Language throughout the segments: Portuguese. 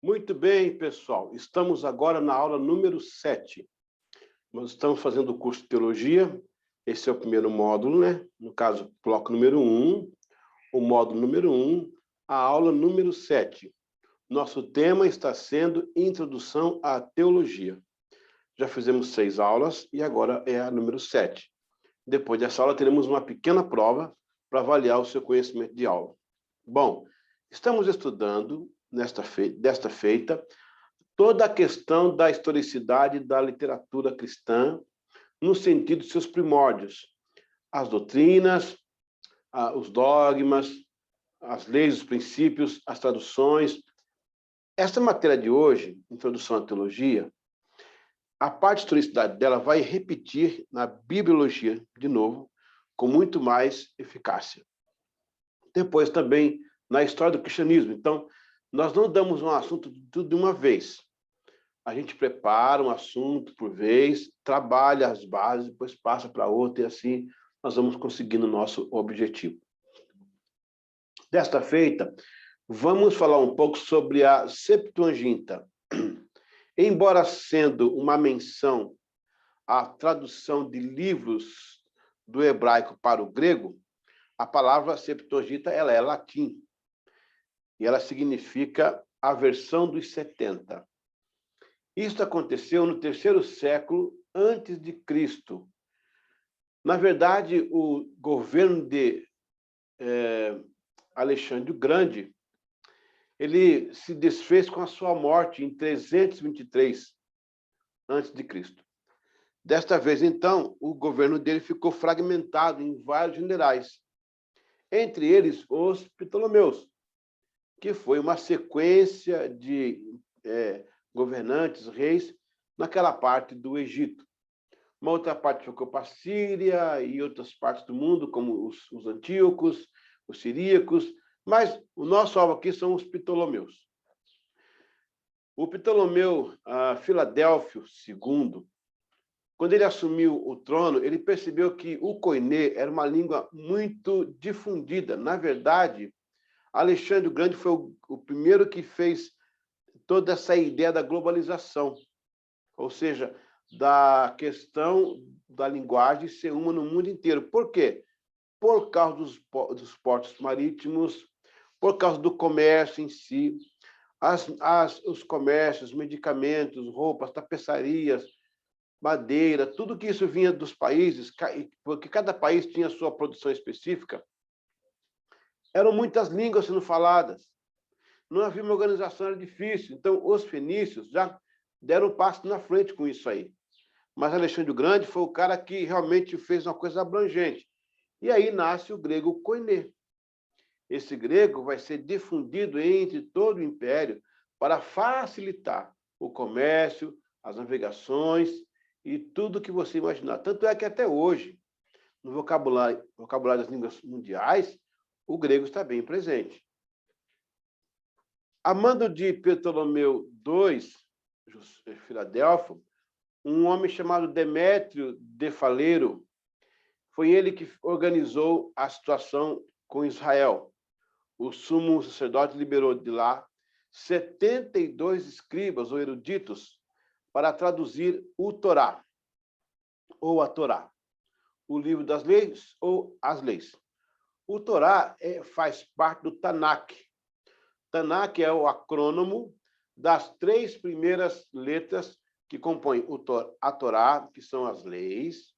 Muito bem, pessoal. Estamos agora na aula número 7. Nós estamos fazendo o curso de Teologia. Esse é o primeiro módulo, né? No caso, bloco número 1, o módulo número 1, a aula número 7. Nosso tema está sendo Introdução à Teologia. Já fizemos 6 aulas e agora é a número 7. Depois dessa aula, teremos uma pequena prova para avaliar o seu conhecimento de aula. Bom, estamos estudando desta feita, toda a questão da historicidade da literatura cristã, no sentido de seus primórdios, as doutrinas, os dogmas, as leis, os princípios, as traduções. Esta matéria de hoje, Introdução à Teologia, a parte de historicidade dela vai repetir na bibliologia, de novo, com muito mais eficácia. Depois também na história do cristianismo. Então, nós não damos um assunto de tudo de uma vez. A gente prepara um assunto por vez, trabalha as bases, depois passa para outra, e assim nós vamos conseguindo o nosso objetivo. Desta feita, vamos falar um pouco sobre a Septuaginta. Embora sendo uma menção à tradução de livros do hebraico para o grego, a palavra Septuaginta ela é latim. E ela significa a versão dos 70. Isso aconteceu no 3º século antes de Cristo. Na verdade, o governo de Alexandre o Grande, ele se desfez com a sua morte em 323 antes de Cristo. Desta vez, então, o governo dele ficou fragmentado em vários generais, entre eles os Ptolomeus, que foi uma sequência de governantes, reis, naquela parte do Egito. Uma outra parte ficou para a Síria e outras partes do mundo, como os antíocos, os siríacos, mas o nosso alvo aqui são os Ptolomeus. O Ptolomeu Filadélfio II, quando ele assumiu o trono, ele percebeu que o koiné era uma língua muito difundida. Na verdade, Alexandre o Grande foi o primeiro que fez toda essa ideia da globalização, ou seja, da questão da linguagem ser uma no mundo inteiro. Por quê? Por causa dos portos marítimos, por causa do comércio em si, os comércios, medicamentos, roupas, tapeçarias, madeira, tudo que isso vinha dos países, porque cada país tinha sua produção específica. Eram muitas línguas sendo faladas. Não havia uma organização, era difícil. Então, os fenícios já deram um passo na frente com isso aí. Mas Alexandre o Grande foi o cara que realmente fez uma coisa abrangente. E aí nasce o grego koiné. Esse grego vai ser difundido entre todo o império para facilitar o comércio, as navegações e tudo que você imaginar. Tanto é que até hoje, no vocabulário das línguas mundiais, o grego está bem presente. A mando de Ptolomeu II, Filadélfio, um homem chamado Demétrio de Faleiro, foi ele que organizou a situação com Israel. O sumo sacerdote liberou de lá 72 escribas ou eruditos para traduzir o Torá, ou a Torá, o livro das leis ou as leis. O Torá faz parte do Tanakh. Tanakh é o acrônimo das 3 primeiras letras que compõem a Torá, que são as leis,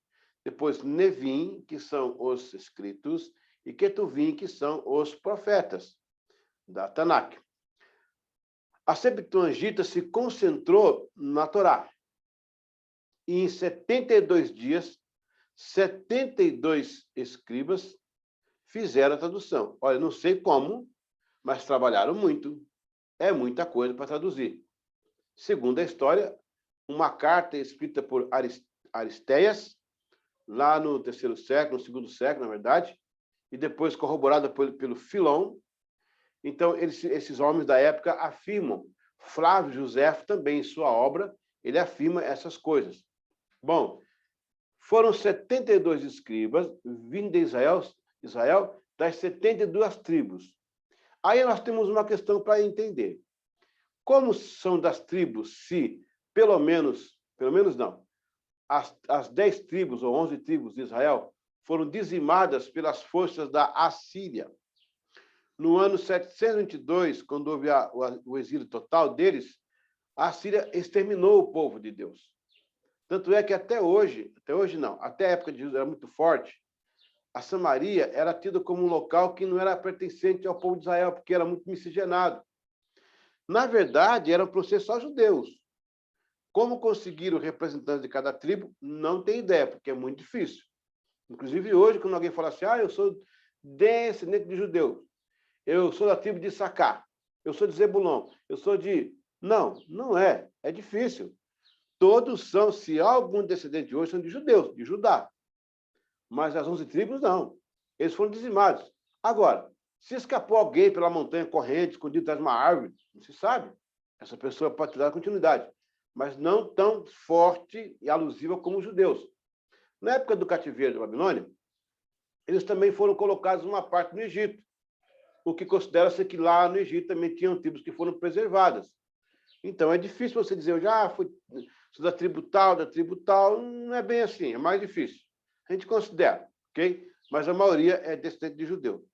depois Nevim, que são os escritos, e Ketuvim, que são os profetas da Tanakh. A Septuaginta se concentrou na Torá. E em 72 dias, 72 escribas fizeram a tradução. Olha, não sei como, mas trabalharam muito. É muita coisa para traduzir. Segundo a história, uma carta escrita por Aristéias, lá no 3º século, no 2º século, na verdade, e depois corroborada pelo Filon. Então, esses homens da época afirmam. Flávio Josefo também, em sua obra, ele afirma essas coisas. Bom, foram 72 escribas vindo de Israel das 72 tribos. Aí nós temos uma questão para entender. Como são das tribos, se pelo menos não, as 10 tribos ou 11 tribos de Israel foram dizimadas pelas forças da Assíria. No ano 722, quando houve o exílio total deles, a Assíria exterminou o povo de Deus. Tanto é que até hoje não, até a época de Jesus era muito forte, a Samaria era tida como um local que não era pertencente ao povo de Israel, porque era muito miscigenado. Na verdade, era um processo só judeus. Como conseguiram representantes de cada tribo, não tem ideia, porque é muito difícil. Inclusive, hoje, quando alguém fala assim, eu sou descendente de judeu, eu sou da tribo de Issacar, eu sou de Zebulon, eu sou de... Não, não é. É difícil. Todos são, se há algum descendente hoje, são de judeus, de Judá. Mas as 11 tribos, não. Eles foram dizimados. Agora, se escapou alguém pela montanha corrente, escondido atrás de uma árvore, não se sabe. Essa pessoa pode dar continuidade, mas não tão forte e alusiva como os judeus. Na época do cativeiro da Babilônia, eles também foram colocados numa parte do Egito, o que considera-se que lá no Egito também tinham tribos que foram preservadas. Então, é difícil você dizer, eu já fui sou da tribo tal, não é bem assim, é mais difícil. A gente considera, ok? Mas a maioria é descendente de judeu.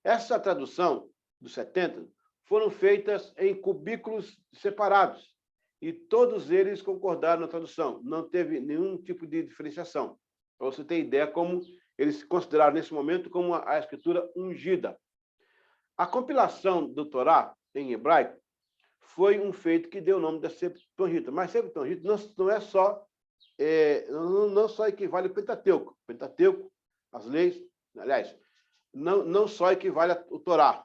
Essa tradução dos 70 foram feitas em cubículos separados e todos eles concordaram na tradução. Não teve nenhum tipo de diferenciação. Para você ter ideia como eles consideraram nesse momento como a escritura ungida. A compilação do Torá em hebraico foi um feito que deu o nome da Septuaginta. Mas Septuaginta não é só não só equivale ao Pentateuco. Pentateuco, as leis, aliás, não só equivale ao Torá,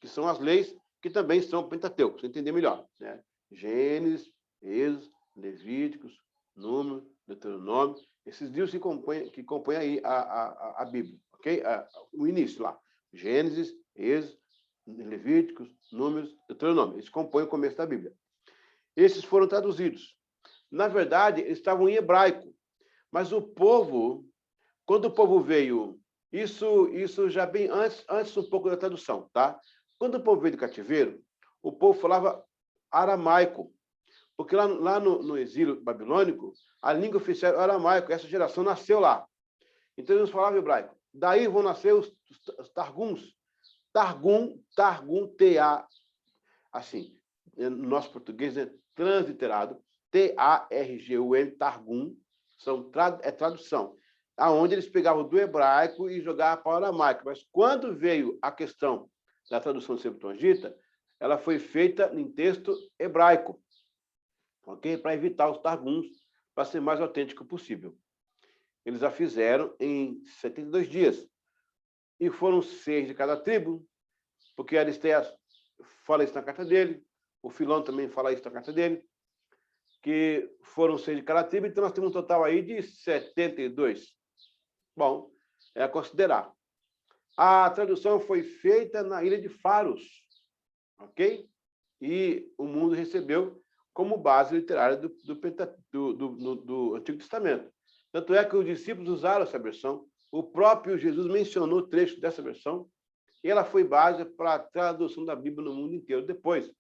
que são as leis que também são o Pentateuco, para você entender melhor. Né? Gênesis, Êxodo, Levíticos, Número, Deuteronômio, esses livros que compõem aí a Bíblia, ok? O início lá. Gênesis, Êxodo, Levíticos, Números, Deuteronômio. Eles compõem o começo da Bíblia. Esses foram traduzidos. Na verdade, eles estavam em hebraico. Mas o povo, quando o povo veio, isso já bem antes um pouco da tradução, tá? Quando o povo veio do cativeiro, o povo falava aramaico. Porque lá no exílio babilônico, a língua oficial era aramaico. Essa geração nasceu lá. Então, eles falavam hebraico. Daí vão nascer os Targuns. Targum, T-A, assim, no nosso português é transliterado, T-A-R-G-U-M, Targum, é tradução, aonde eles pegavam do hebraico e jogavam para o aramaico. Mas quando veio a questão da tradução Septuaginta, ela foi feita em texto hebraico, ok? Para evitar os Targuns, para ser mais autêntico possível. Eles a fizeram em 72 dias. E foram 6 de cada tribo, porque Aristeas fala isso na carta dele, o Filão também fala isso na carta dele, que foram 6 de cada tribo, então nós temos um total aí de 72. Bom, é a considerar. A tradução foi feita na ilha de Faros, ok? E o mundo recebeu como base literária do Antigo Testamento. Tanto é que os discípulos usaram essa versão, o próprio Jesus mencionou trecho dessa versão, e ela foi base para a tradução da Bíblia no mundo inteiro depois,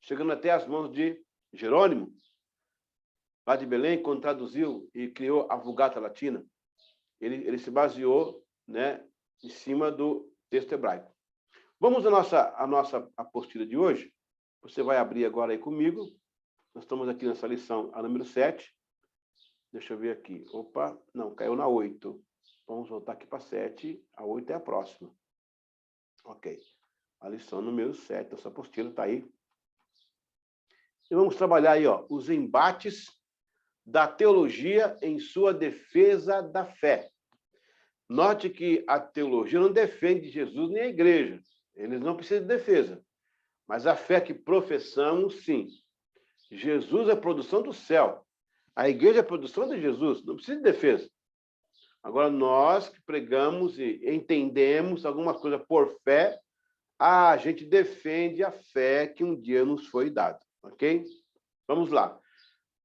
chegando até as mãos de Jerônimo, lá de Belém, quando traduziu e criou a Vulgata Latina. Ele se baseou, né, em cima do texto hebraico. Vamos à nossa apostila de hoje. Você vai abrir agora aí comigo. Nós estamos aqui nessa lição, a número 7. Deixa eu ver aqui. Opa, não, caiu na 8. Vamos voltar aqui para 7. A 8 é a próxima. Ok. A lição número 7. Essa apostila está aí. E vamos trabalhar aí, ó, os embates da teologia em sua defesa da fé. Note que a teologia não defende Jesus nem a igreja. Eles não precisam de defesa. Mas a fé que professamos, sim. Jesus é a produção do céu. A igreja é a produção de Jesus. Não precisa de defesa. Agora, nós que pregamos e entendemos alguma coisa por fé, a gente defende a fé que um dia nos foi dada. Ok? Vamos lá.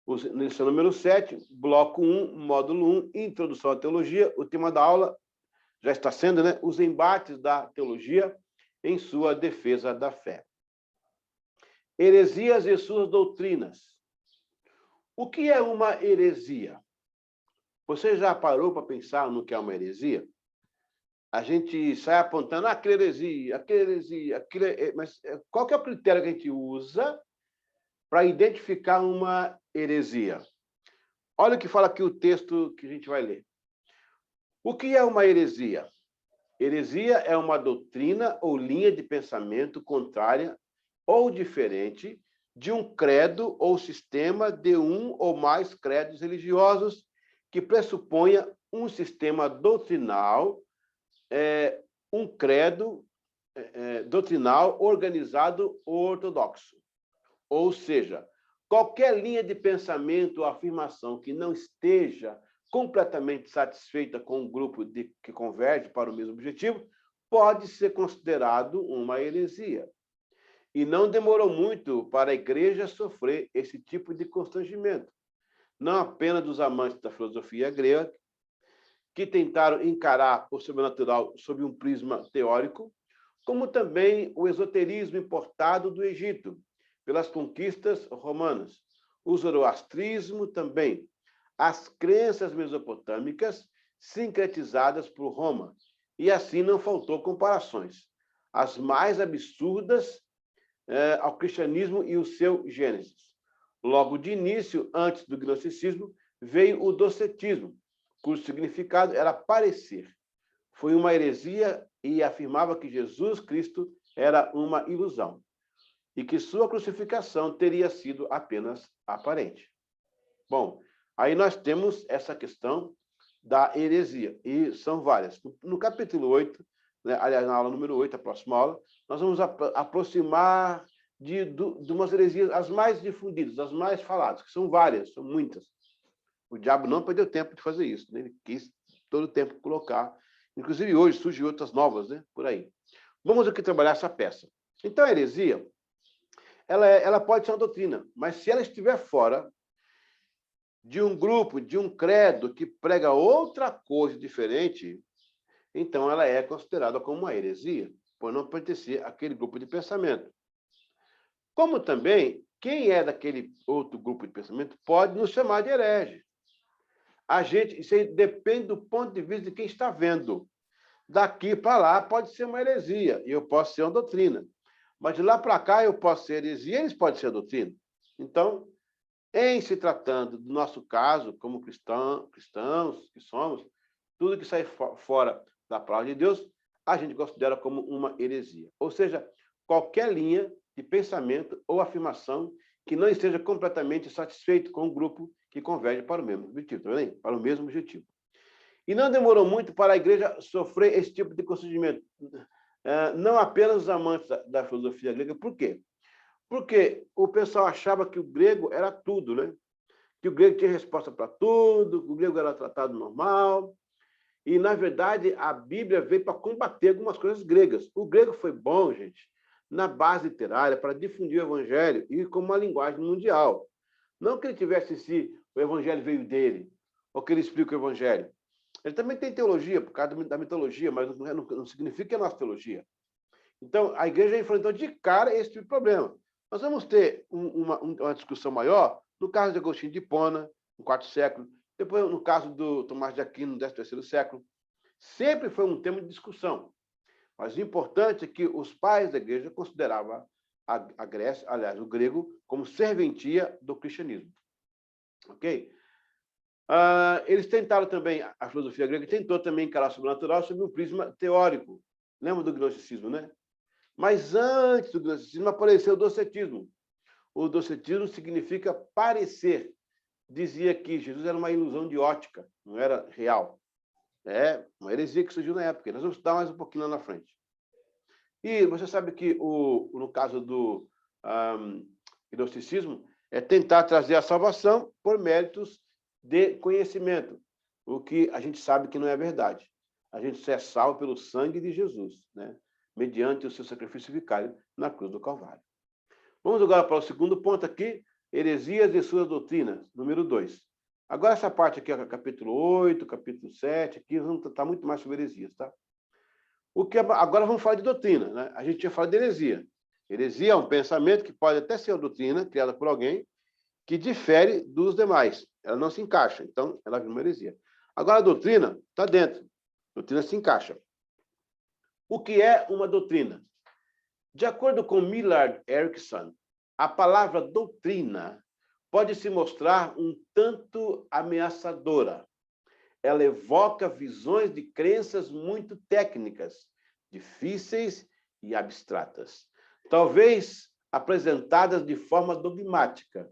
Lição número 7, bloco 1, módulo 1, introdução à teologia. O tema da aula já está sendo, né, os embates da teologia em sua defesa da fé. Heresias e suas doutrinas. O que é uma heresia? Você já parou para pensar no que é uma heresia? A gente sai apontando aquela heresia, mas qual que é o critério que a gente usa para identificar uma heresia? Olha o que fala aqui o texto que a gente vai ler. O que é uma heresia? Heresia é uma doutrina ou linha de pensamento contrária ou diferente de um credo ou sistema de um ou mais credos religiosos que pressuponha um sistema doutrinal, um credo doutrinal organizado ortodoxo. Ou seja, qualquer linha de pensamento ou afirmação que não esteja completamente satisfeita com o grupo que converge para o mesmo objetivo pode ser considerado uma heresia. E não demorou muito para a igreja sofrer esse tipo de constrangimento, não apenas dos amantes da filosofia grega, que tentaram encarar o sobrenatural sob um prisma teórico, como também o esoterismo importado do Egito, pelas conquistas romanas, o zoroastrismo também, as crenças mesopotâmicas sincretizadas por Roma, e assim não faltou comparações, as mais absurdas ao cristianismo e o seu Gênesis. Logo de início, antes do gnosticismo, veio o docetismo, cujo significado era parecer. Foi uma heresia e afirmava que Jesus Cristo era uma ilusão e que sua crucificação teria sido apenas aparente. Bom, aí nós temos essa questão da heresia, e são várias. No capítulo 8, né, aliás, na aula número 8, a próxima aula, nós vamos aproximar de umas heresias as mais difundidas, as mais faladas, que são várias, são muitas. O diabo não perdeu tempo de fazer isso, né? Ele quis todo o tempo colocar. Inclusive, hoje surgem outras novas, né? Por aí. Vamos aqui trabalhar essa peça. Então, a heresia, ela pode ser uma doutrina, mas se ela estiver fora de um grupo, de um credo que prega outra coisa diferente, então ela é considerada como uma heresia, por não pertencer àquele grupo de pensamento. Como também, quem é daquele outro grupo de pensamento pode nos chamar de herege. Isso aí depende do ponto de vista de quem está vendo. Daqui para lá pode ser uma heresia, e eu posso ser uma doutrina. Mas de lá para cá eu posso ser heresia, eles podem ser doutrina. Então, em se tratando do nosso caso, como cristãos que somos, tudo que sai fora da palavra de Deus, a gente considera como uma heresia. Ou seja, qualquer linha de pensamento ou afirmação que não esteja completamente satisfeito com o grupo que converge para o mesmo objetivo, tá vendo? Para o mesmo objetivo. E não demorou muito para a igreja sofrer esse tipo de constrangimento. Não apenas os amantes da filosofia grega. Por quê? Porque o pessoal achava que o grego era tudo, né? Que o grego tinha resposta para tudo, que o grego era tratado normal. E, na verdade, a Bíblia veio para combater algumas coisas gregas. O grego foi bom, gente, na base literária, para difundir o evangelho e como uma linguagem mundial. Não que ele tivesse em si, o evangelho veio dele, ou que ele explica o evangelho. Ele também tem teologia, por causa da mitologia, mas não significa que é nossa teologia. Então, a igreja enfrentou de cara esse tipo de problema. Nós vamos ter uma discussão maior no caso de Agostinho de Hipona, no IV século, depois no caso do Tomás de Aquino, no XIII século. Sempre foi um tema de discussão. Mas o importante é que os pais da igreja consideravam a Grécia, aliás, o grego, como serventia do cristianismo. Ok? Eles tentaram também, a filosofia grega tentou também encarar o sobrenatural sob um prisma teórico. Lembra do gnosticismo, né? Mas antes do gnosticismo apareceu o docetismo. O docetismo significa parecer. Dizia que Jesus era uma ilusão de ótica, não era real. É uma heresia que surgiu na época. Nós vamos estudar mais um pouquinho lá na frente. E você sabe que, no caso do gnosticismo, é tentar trazer a salvação por méritos de conhecimento, o que a gente sabe que não é verdade. A gente só é salvo pelo sangue de Jesus, né? Mediante o seu sacrifício vicário na cruz do Calvário. Vamos agora para o segundo ponto aqui, heresias e suas doutrinas, número 2. Agora essa parte aqui, capítulo 8, capítulo 7, aqui vamos tratar muito mais sobre heresias, tá? Agora vamos falar de doutrina, né? A gente tinha falado de heresia. Heresia é um pensamento que pode até ser uma doutrina criada por alguém que difere dos demais. Ela não se encaixa, então ela vira uma heresia. Agora, a doutrina está dentro. A doutrina se encaixa. O que é uma doutrina? De acordo com Millard Erickson, a palavra doutrina pode se mostrar um tanto ameaçadora. Ela evoca visões de crenças muito técnicas, difíceis e abstratas, talvez apresentadas de forma dogmática.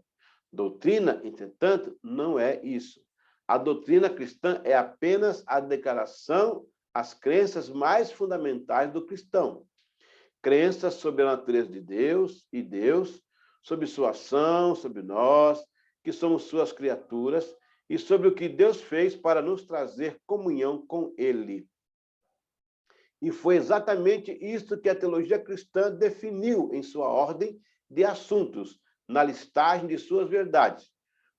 Doutrina, entretanto, não é isso. A doutrina cristã é apenas a declaração às crenças mais fundamentais do cristão. Crenças sobre a natureza de Deus e Deus, sobre sua ação, sobre nós, que somos suas criaturas, e sobre o que Deus fez para nos trazer comunhão com Ele. E foi exatamente isso que a teologia cristã definiu em sua ordem de assuntos, na listagem de suas verdades.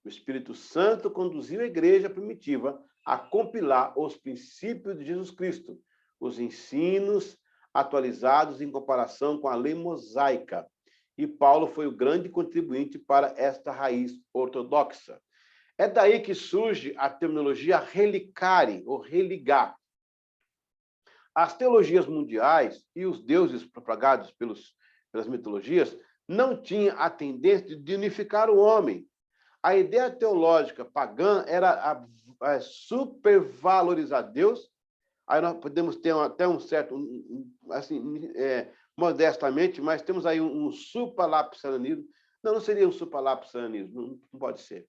O Espírito Santo conduziu a igreja primitiva a compilar os princípios de Jesus Cristo, os ensinos atualizados em comparação com a lei mosaica. E Paulo foi o grande contribuinte para esta raiz ortodoxa. É daí que surge a terminologia relicare, ou religar. As teologias mundiais e os deuses propagados pelas mitologias não tinham a tendência de unificar o homem. A ideia teológica pagã era a supervalorizar Deus. Aí nós podemos ter até um certo, assim, modestamente, mas temos aí um supralapsarianismo. Não seria um supralapsarianismo, não pode ser.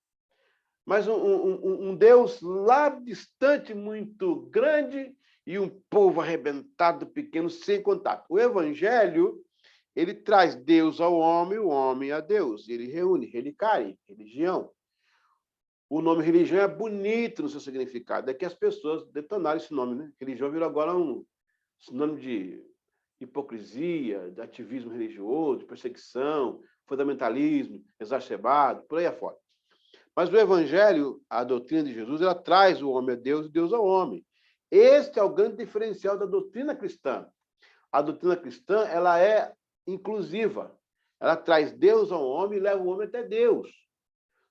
Mas um Deus lá distante, muito grande, e um povo arrebentado, pequeno, sem contato. O Evangelho, ele traz Deus ao homem, o homem a Deus. Ele reúne, relicare, religião. O nome religião é bonito no seu significado. É que as pessoas detonaram esse nome, né? Religião virou agora um sinônimo de hipocrisia, de ativismo religioso, de perseguição, fundamentalismo exacerbado, por aí afora. Mas o Evangelho, a doutrina de Jesus, ela traz o homem a Deus e Deus ao homem. Este é o grande diferencial da doutrina cristã. A doutrina cristã, ela é inclusiva. Ela traz Deus ao homem e leva o homem até Deus.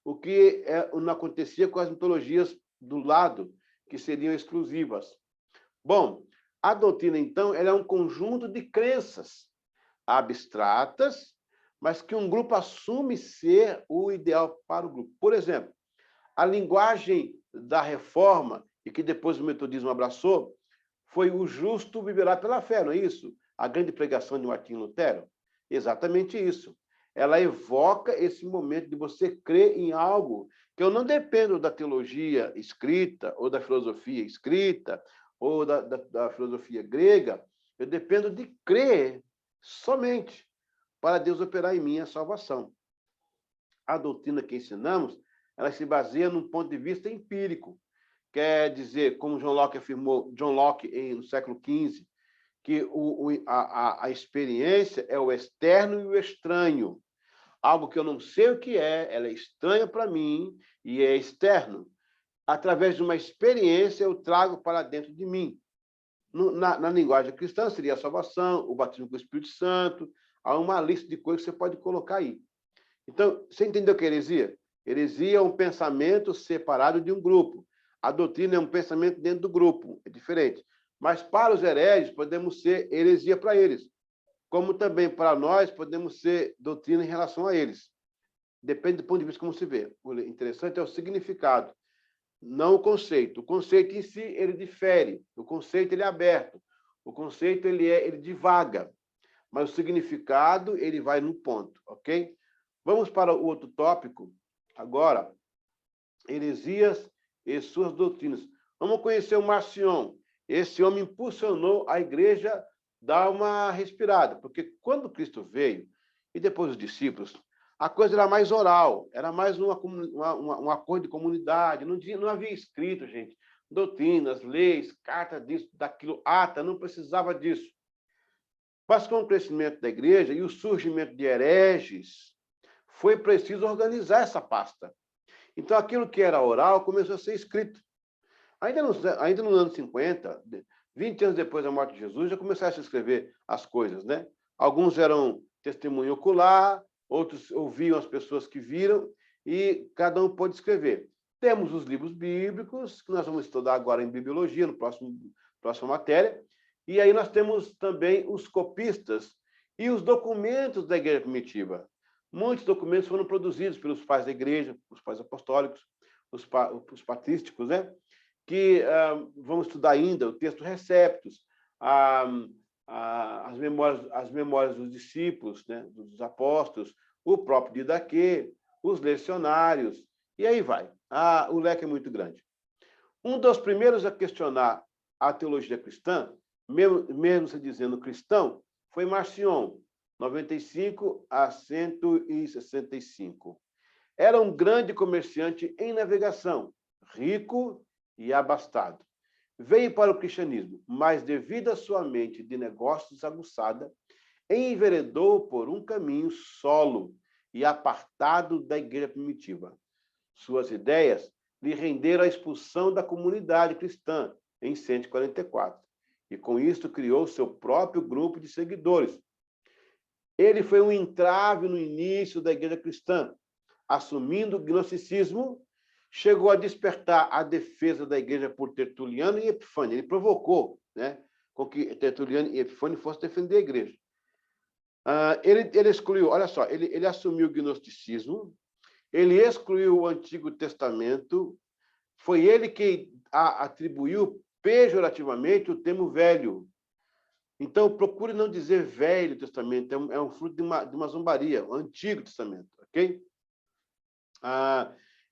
O que não acontecia com as mitologias do lado, que seriam exclusivas. Bom, a doutrina, então, ela é um conjunto de crenças abstratas, mas que um grupo assume ser o ideal para o grupo. Por exemplo, a linguagem da reforma, e que depois o metodismo abraçou, foi o justo viverá pela fé, não é isso? A grande pregação de Martinho Lutero. Exatamente isso. Ela evoca esse momento de você crer em algo que eu não dependo da teologia escrita, ou da filosofia escrita, ou da filosofia grega, eu dependo de crer somente para Deus operar em mim a salvação. A doutrina que ensinamos, ela se baseia num ponto de vista empírico. Quer dizer, como John Locke afirmou, no século XV, que a experiência é o externo e o estranho. Algo que eu não sei o que ela é estranha para mim e é externo. Através de uma experiência, eu trago para dentro de mim. Na linguagem cristã, seria a salvação, o batismo com o Espírito Santo, há uma lista de coisas que você pode colocar aí. Então, você entendeu o que é heresia? Heresia é um pensamento separado de um grupo. A doutrina é um pensamento dentro do grupo, é diferente. Mas para os hereges, podemos ser heresia para eles. Como também para nós, podemos ser doutrina em relação a eles. Depende do ponto de vista como se vê. O interessante é o significado, não o conceito. O conceito em si, ele difere. O conceito, ele é aberto. O conceito, ele divaga. Mas o significado, ele vai no ponto, ok? Vamos para o outro tópico. Agora, heresias e suas doutrinas. Vamos conhecer o Marcion. Esse homem impulsionou a igreja dar uma respirada, porque quando Cristo veio, e depois os discípulos, a coisa era mais oral, era mais um acordo de comunidade, não havia escrito, gente, doutrinas, leis, cartas disso, daquilo, ata, não precisava disso. Mas com o crescimento da igreja e o surgimento de hereges, foi preciso organizar essa pasta. Então, aquilo que era oral começou a ser escrito. Ainda nos anos 50, 20 anos depois da morte de Jesus, já começaram a se escrever as coisas, né? Alguns eram testemunho ocular, outros ouviam as pessoas que viram, e cada um pode escrever. Temos os livros bíblicos, que nós vamos estudar agora em bibliologia, no próxima matéria, e aí nós temos também os copistas e os documentos da igreja primitiva. Muitos documentos foram produzidos pelos pais da igreja, os pais apostólicos, os patrísticos, né? Que vamos estudar ainda o texto Receptus, as memórias dos discípulos, né? Dos apóstolos, o próprio Didaquê, os lecionários, e aí vai. O leque é muito grande. Um dos primeiros a questionar a teologia cristã, mesmo se dizendo cristão, foi Marcion, 95 a 165. Era um grande comerciante em navegação, rico e abastado. Veio para o cristianismo, mas devido à sua mente de negócios aguçada, enveredou por um caminho solo e apartado da igreja primitiva. Suas ideias lhe renderam a expulsão da comunidade cristã em 144, e com isso criou seu próprio grupo de seguidores. Ele foi um entrave no início da igreja cristã, assumindo o gnosticismo, chegou a despertar a defesa da igreja por Tertuliano e Epifânio. Ele provocou, né, com que Tertuliano e Epifânio fossem defender a igreja. Ele excluiu, olha só, ele assumiu o gnosticismo, ele excluiu o Antigo Testamento, foi ele que atribuiu pejorativamente o termo velho. Então, procure não dizer Velho Testamento, é um fruto de uma zombaria, o Antigo Testamento, ok?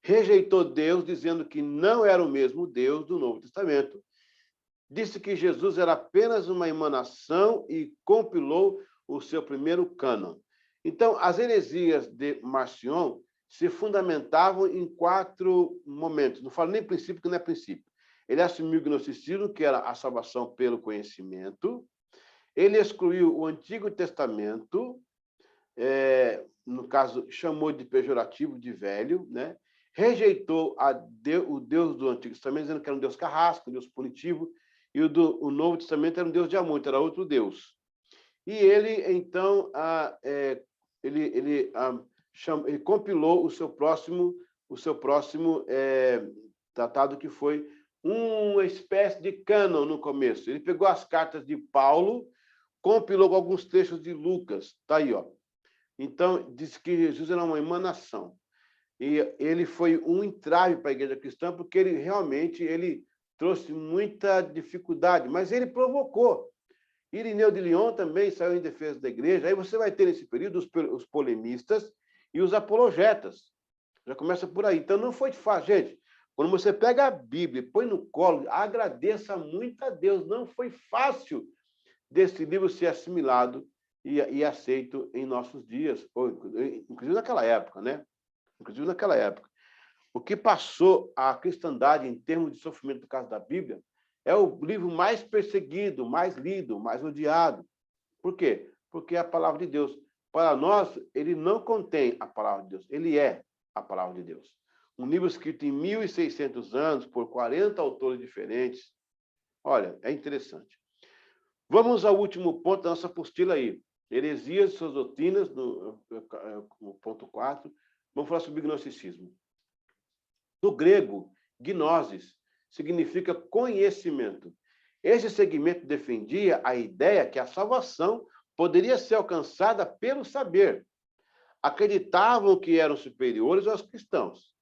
Rejeitou Deus, dizendo que não era o mesmo Deus do Novo Testamento. Disse que Jesus era apenas uma emanação e compilou o seu primeiro cânon. Então, as heresias de Marcion se fundamentavam em 4 momentos. Não falo nem princípio, que não é princípio. Ele assumiu o gnosticismo, que era a salvação pelo conhecimento. Ele excluiu o Antigo Testamento, no caso, chamou de pejorativo, de velho, né? Rejeitou o Deus do Antigo Testamento, dizendo que era um Deus carrasco, um Deus punitivo, e o Novo Testamento era um Deus de amor, então era outro Deus. E ele, então, ele compilou o seu próximo tratado, que foi uma espécie de cânon no começo. Ele pegou as cartas de Paulo, compilou alguns trechos de Lucas, tá aí, ó. Então, disse que Jesus era uma emanação. E ele foi um entrave para a igreja cristã, porque ele realmente trouxe muita dificuldade, mas ele provocou. Irineu de Lyon também saiu em defesa da igreja. Aí você vai ter, nesse período, os polemistas e os apologetas. Já começa por aí. Então, não foi fácil. Gente, quando você pega a Bíblia e põe no colo, agradeça muito a Deus. Não foi fácil desse livro ser assimilado e aceito em nossos dias, ou, inclusive naquela época, né? Inclusive naquela época. O que passou a cristandade em termos de sofrimento por causa da Bíblia é o livro mais perseguido, mais lido, mais odiado. Por quê? Porque é a palavra de Deus. Para nós, ele não contém a palavra de Deus, ele é a palavra de Deus. Um livro escrito em 1.600 anos, por 40 autores diferentes. Olha, é interessante. Vamos ao último ponto da nossa apostila aí. Heresias e suas doutrinas, no ponto 4. Vamos falar sobre gnosticismo. No grego, gnosis significa conhecimento. Esse segmento defendia a ideia que a salvação poderia ser alcançada pelo saber. Acreditavam que eram superiores aos cristãos.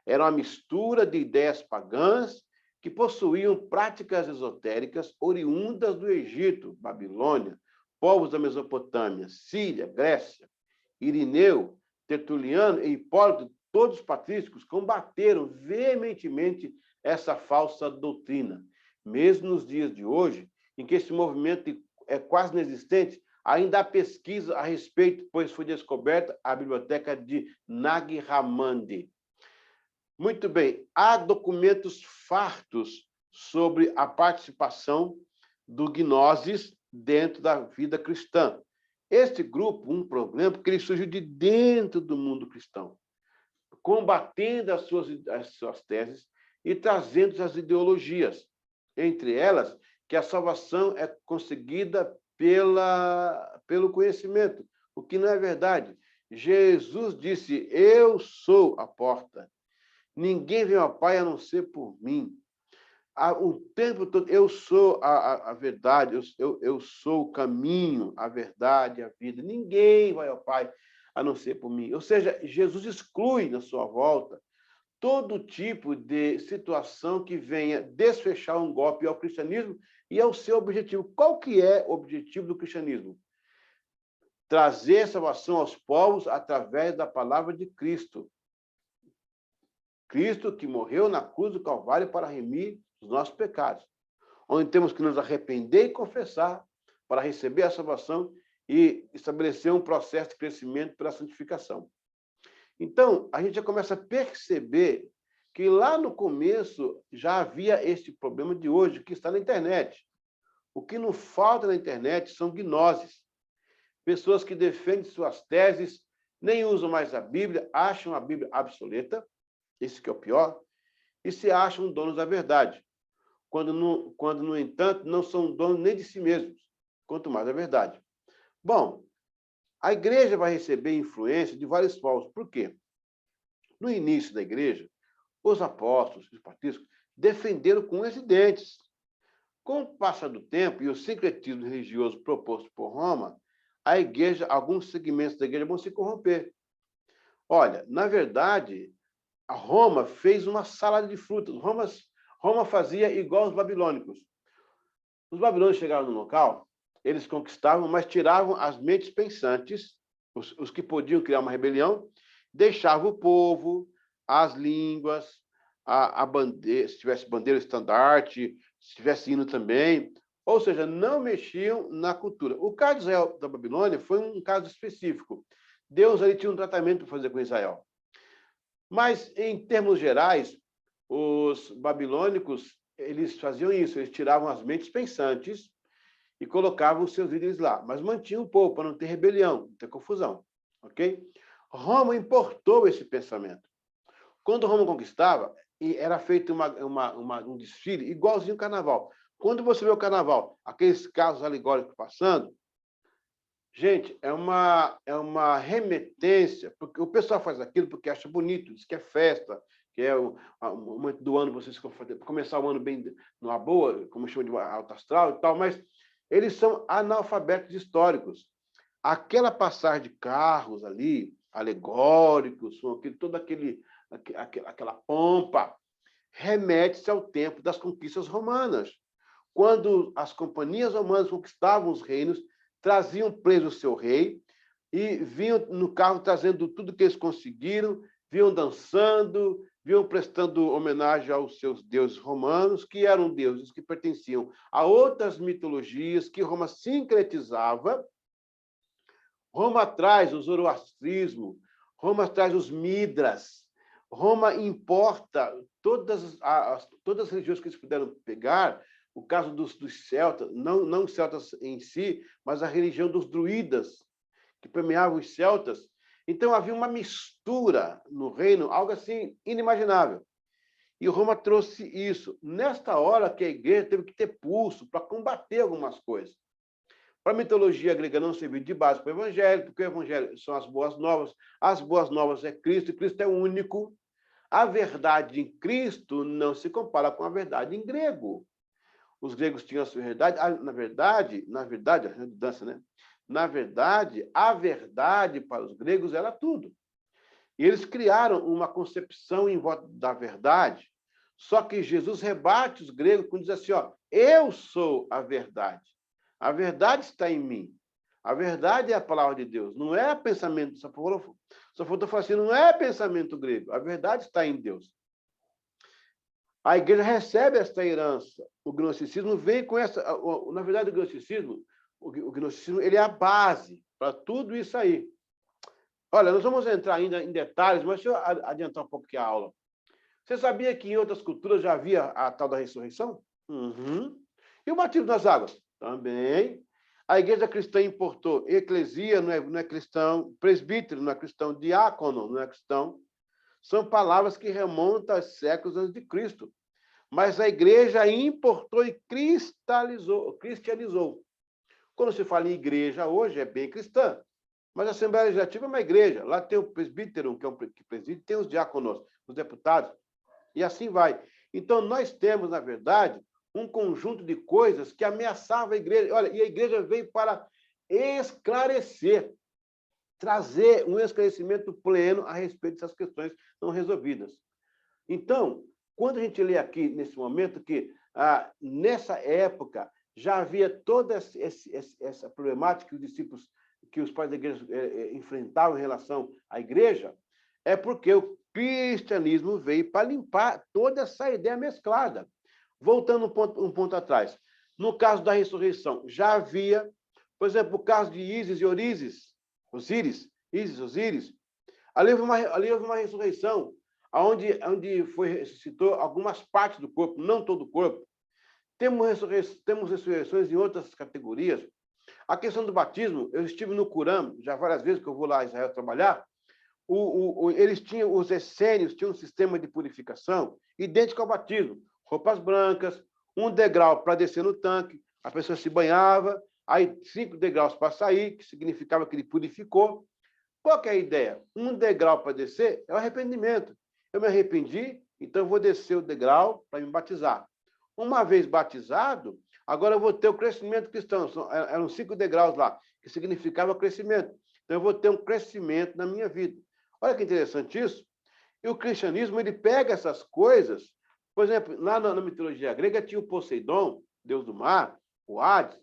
Era uma mistura de ideias pagãs que possuíam práticas esotéricas oriundas do Egito, Babilônia, povos da Mesopotâmia, Síria, Grécia. Irineu, Tertuliano e Hipólito, todos os patrísticos, combateram veementemente essa falsa doutrina. Mesmo nos dias de hoje, em que esse movimento é quase inexistente, ainda há pesquisa a respeito, pois foi descoberta a biblioteca de Nag Hammadi. Muito bem, há documentos fartos sobre a participação do gnosis dentro da vida cristã. Este grupo, um problema, porque ele surgiu de dentro do mundo cristão, combatendo as suas teses e trazendo as ideologias, entre elas que a salvação é conseguida pelo conhecimento. o que não é verdade. Jesus disse, eu sou a porta. Ninguém vem ao Pai a não ser por mim. O tempo todo, eu sou a verdade, eu sou o caminho, a verdade, a vida. Ninguém vai ao Pai a não ser por mim. Ou seja, Jesus exclui na sua volta todo tipo de situação que venha desfechar um golpe ao cristianismo e ao seu objetivo. Qual que é o objetivo do cristianismo? Trazer salvação aos povos através da palavra de Cristo. Cristo que morreu na cruz do Calvário para remir os nossos pecados. Onde temos que nos arrepender e confessar para receber a salvação e estabelecer um processo de crescimento pela santificação. Então, a gente já começa a perceber que lá no começo já havia este problema de hoje, que está na internet. O que não falta na internet são gnoses. Pessoas que defendem suas teses, nem usam mais a Bíblia, acham a Bíblia obsoleta, esse que é o pior, e se acham donos da verdade, quando, no entanto, não são donos nem de si mesmos, quanto mais da verdade. Bom, a igreja vai receber influência de vários povos. Por quê? No início da igreja, os apóstolos, os patrícios, defenderam com unhas e dentes. Com o passar do tempo e o sincretismo religioso proposto por Roma, a igreja, alguns segmentos da igreja vão se corromper. Olha, na verdade, a Roma fez uma salada de frutas. Roma fazia igual os babilônicos. Os babilônicos chegaram no local, eles conquistavam, mas tiravam as mentes pensantes, os que podiam criar uma rebelião, deixavam o povo, as línguas, a bandeira, se tivesse bandeira estandarte, se tivesse hino também, ou seja, não mexiam na cultura. O caso de Israel da Babilônia foi um caso específico. Deus ali tinha um tratamento para fazer com Israel. Mas, em termos gerais, os babilônicos, eles faziam isso, eles tiravam as mentes pensantes e colocavam os seus líderes lá, mas mantinham o povo para não ter rebelião, não ter confusão, ok? Roma importou esse pensamento. Quando Roma conquistava, era feito um desfile igualzinho ao carnaval. Quando você vê o carnaval, aqueles carros alegóricos passando, gente, é uma remetência, porque o pessoal faz aquilo porque acha bonito, diz que é festa, que é o momento do ano, vocês começar o ano bem numa boa, como chama de alto astral e tal, mas eles são analfabetos históricos. Aquela passagem de carros ali, alegóricos, toda aquela pompa, remete-se ao tempo das conquistas romanas. Quando as companhias romanas conquistavam os reinos, traziam preso o seu rei e vinham no carro trazendo tudo que eles conseguiram, vinham dançando, vinham prestando homenagem aos seus deuses romanos, que eram deuses que pertenciam a outras mitologias que Roma sincretizava. Roma traz o zoroastrismo, Roma traz os midras, Roma importa todas as religiões que eles puderam pegar. O caso dos celtas, não os celtas em si, mas a religião dos druidas, que permeavam os celtas. Então, havia uma mistura no reino, algo assim inimaginável. E Roma trouxe isso. Nesta hora que a igreja teve que ter pulso para combater algumas coisas. Para a mitologia grega não serviu de base para o evangelho, porque o evangelho são as boas novas. As boas novas é Cristo, e Cristo é único. A verdade em Cristo não se compara com a verdade em grego. Os gregos tinham a sua verdade. Na verdade, a redundância, né? Na verdade, a verdade para os gregos era tudo. E eles criaram uma concepção em volta da verdade, só que Jesus rebate os gregos quando diz assim, ó, eu sou a verdade. A verdade está em mim. A verdade é a palavra de Deus, não é pensamento. Só faltou falar assim, não é pensamento grego. A verdade está em Deus. A igreja recebe esta herança. O gnosticismo vem com essa... Na verdade, o gnosticismo ele é a base para tudo isso aí. Olha, nós vamos entrar ainda em detalhes, mas deixa eu adiantar um pouco aqui a aula. Você sabia que em outras culturas já havia a tal da ressurreição? Uhum. E o batismo nas águas? Também. A igreja cristã importou eclesia, não é cristão, presbítero, não é cristão, diácono, não é cristão. São palavras que remontam a séculos antes de Cristo. Mas a igreja importou e cristianizou. Quando se fala em igreja hoje, é bem cristã. Mas a Assembleia Legislativa é uma igreja. Lá tem o presbítero, que é que preside, tem os diáconos, os deputados, e assim vai. Então, nós temos, na verdade, um conjunto de coisas que ameaçava a igreja. Olha, e a igreja veio para esclarecer, trazer um esclarecimento pleno a respeito dessas questões não resolvidas. Então, quando a gente lê aqui, nesse momento, que nessa época já havia toda essa problemática que os discípulos, que os pais da igreja enfrentavam em relação à igreja, é porque o cristianismo veio para limpar toda essa ideia mesclada. Voltando um ponto atrás, no caso da ressurreição, já havia, por exemplo, o caso de Ísis e Osíris, ali houve uma ressurreição, onde ressuscitou algumas partes do corpo, não todo o corpo. Temos ressurreições em outras categorias. A questão do batismo, eu estive no Curã, já várias vezes que eu vou lá a Israel trabalhar, eles tinham, os essênios tinham um sistema de purificação idêntico ao batismo. Roupas brancas, um degrau para descer no tanque, a pessoa se banhava, aí 5 degraus para sair, que significava que ele purificou. Qual que é a ideia? Um degrau para descer é o arrependimento. Eu me arrependi, então eu vou descer o degrau para me batizar. Uma vez batizado, agora eu vou ter o crescimento cristão. Eram 5 degraus lá, que significava crescimento. Então eu vou ter um crescimento na minha vida. Olha que interessante isso. E o cristianismo, ele pega essas coisas. Por exemplo, lá na mitologia grega tinha o Poseidon, deus do mar, o Hades,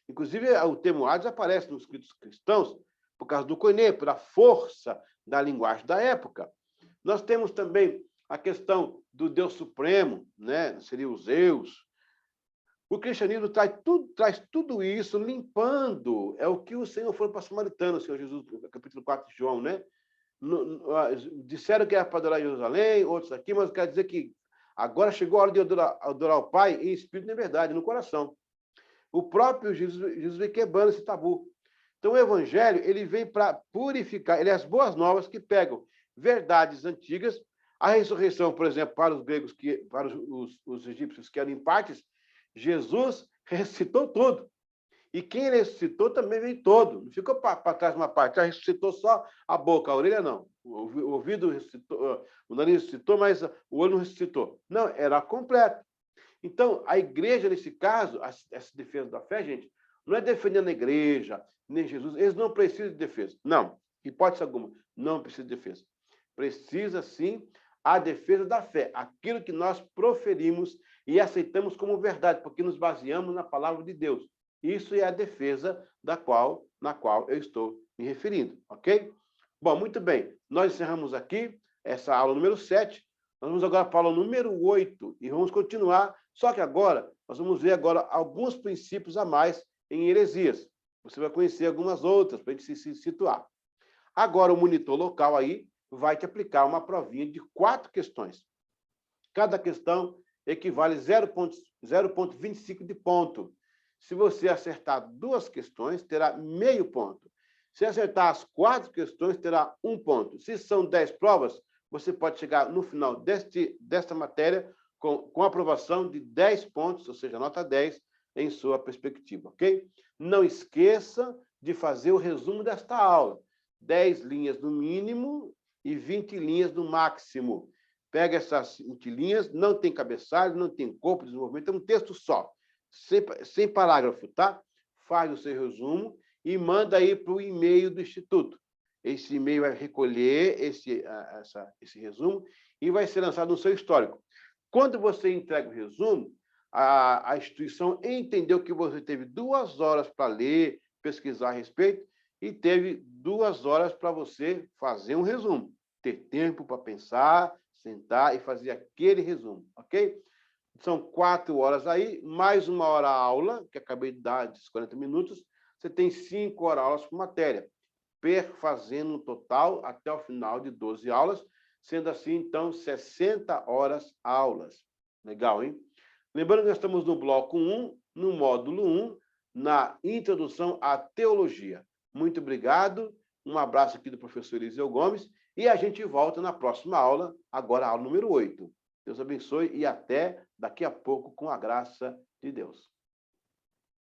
inclusive o termo Hades aparece nos escritos cristãos por causa do koiné, pela força da linguagem da época. Nós temos também a questão do Deus Supremo, né? Seria o Zeus. O cristianismo traz tudo isso limpando. É o que o Senhor falou para os samaritanos, o Senhor Jesus, no capítulo 4 de João, né? Disseram que era para adorar Jerusalém, outros aqui, mas eu quero dizer que agora chegou a hora de adorar o Pai em espírito e em verdade, no coração. O próprio Jesus vem quebrando esse tabu. Então, o evangelho, ele vem para purificar, ele é as boas novas que pegam verdades antigas, a ressurreição, por exemplo, para os gregos, para os egípcios que eram em partes, Jesus ressuscitou tudo. E quem ressuscitou também veio todo. Não ficou para trás uma parte, já ressuscitou só a boca, a orelha não. O ouvido ressuscitou, o nariz ressuscitou, mas o olho não ressuscitou. Não, era completo. Então, a igreja, nesse caso, essa defesa da fé, gente, não é defendendo a igreja, nem Jesus, eles não precisam de defesa. Não, hipótese alguma, não precisa de defesa. Precisa, sim, a defesa da fé, aquilo que nós proferimos e aceitamos como verdade, porque nos baseamos na palavra de Deus. Isso é a defesa na qual eu estou me referindo, ok? Bom, muito bem, nós encerramos aqui essa aula número 7, nós vamos agora para a aula número 8 e vamos continuar, só que agora nós vamos ver agora alguns princípios a mais em heresias. Você vai conhecer algumas outras para a gente se situar. Agora, o monitor local aí vai te aplicar uma provinha de 4 questões. Cada questão equivale a 0,25 de ponto. Se você acertar 2 questões, terá meio ponto. Se acertar as 4 questões, terá 1 ponto. Se são 10 provas, você pode chegar no final desta matéria com aprovação de 10 pontos, ou seja, nota 10, em sua perspectiva, ok? Não esqueça de fazer o resumo desta aula. 10 linhas no mínimo e 20 linhas no máximo. Pega essas 20 linhas, não tem cabeçalho, não tem corpo de desenvolvimento, é um texto só, sem parágrafo, tá? Faz o seu resumo e manda aí para o e-mail do Instituto. Esse e-mail vai recolher esse resumo e vai ser lançado no seu histórico. Quando você entrega o resumo, a instituição entendeu que você teve 2 horas para ler, pesquisar a respeito, e teve 2 horas para você fazer um resumo. Ter tempo para pensar, sentar e fazer aquele resumo, ok? São 4 horas aí, mais 1 hora aula, que acabei de dar, de 40 minutos, você tem 5 horas aulas por matéria, perfazendo um total até o final de 12 aulas, sendo assim, então, 60 horas aulas. Legal, hein? Lembrando que nós estamos no bloco 1, no módulo 1, na introdução à teologia. Muito obrigado, um abraço aqui do professor Eliseu Gomes, e a gente volta na próxima aula, agora a aula número 8. Deus abençoe e até daqui a pouco, com a graça de Deus.